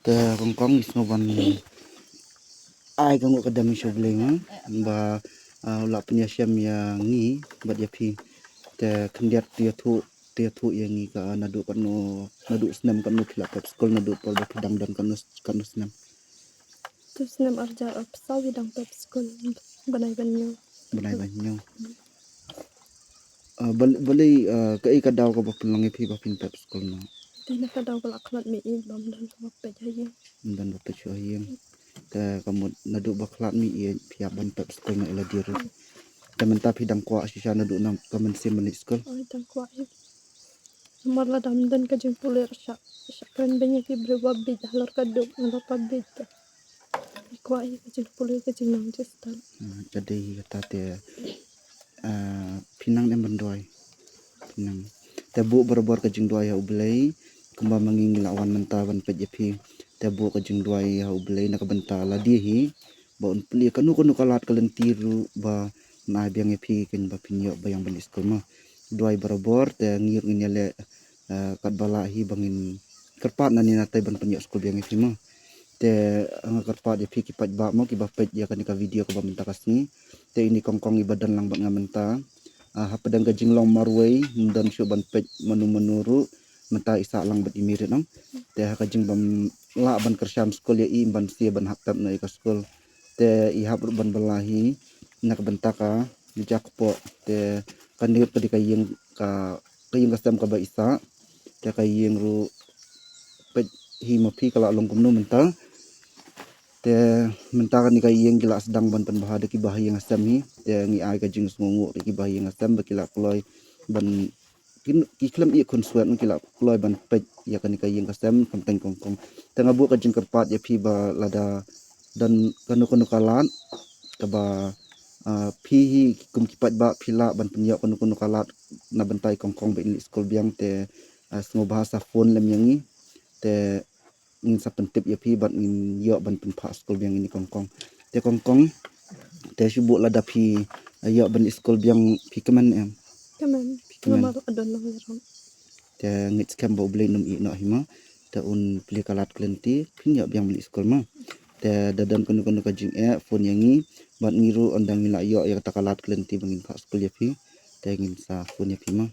te kongkong isnoban ai kang akademi shoblenga ba ula punya syam yang ngi bat ya pi te kendiat dia tu yang ngi ka nadu senam kanu pila pep skol nadu pol ba pidang dan kanu senam Terus nem arjar apsal bidang pep skol banai banyo. banai banyo balai kai kadaw ka ba pulang pi ba pin pep skol no Tina kadaw balak klat mi bam dan sama pejaye. dan ba pe yang te kamu nadu baklat mi ye pia ban pep skol na ila diru temen tapi dang kwa sisa nadu nam kamen sim menit skol Ay tang kwa ay. Marla dam dan kajeng puler syak kan banyak ki berbabit halor kaduk halor pabit. Kwa ay kajeng puler kajeng nang jestan. jadi kata te pinang nem bandoi pinang tebu berbor ke jeng dua ya ublei kembang manging lawan menta ban pejepi tebu ke jeng dua ya ublei nak benta la dihi ba un pli kanu kalat kalen tiru ba na biang epi ken ba pinyo ba yang beli skol ma dua berbor te ngir ngile kat balahi bangin kerpat nani natai ban pinyo skol biang epi ma te kerpat epi kipat ba mo ki ba pej ya kan ka video ko ba menta kasni te ini kongkong ibadan lang ba ngamenta hapadang gajing long marway dan syuban pej menuru menta isa lang bat imirit nang te kajing bam la ban kersyam skol ya ban sia ban haktab na ka skol te ihap ban balahi nak bentaka dijak po te kandir pa di kayeng kastam ka ba isa te kayeng ru pej himapi kala long kumno menta te mentakan ni kayeng kila sedang ban bahada ki bahayang asam hi te ngi ai ka jing sungu ki bahayang asam bakila kloy ban ki klam i kun suat kila kloy ban pej ya kan kayeng asam kamteng kongkong te ngabu ka jing kerpat ya pi ba lada dan kanu kalat ka ba pi hi kum kipat ba pila ban penyo kanu kalat na bantai kongkong ba ini skol biang te sungu bahasa phone lem yangi te ingin sa pentip ya pi ban ingin yo ban penpa skol biang ini kongkong te syubu lada pi yo ban skol biang pi keman em Kaman ngamar adon lang yaron. te ngit skam ba blei num i no hima te un pli kalat klenti pin yo biang beli skol ma te dadan kanu ka jing phone yangi ban ngiru ondang mila yo ya takalat klenti bangin pa skol ya pi te ingin sa phone ya pi ma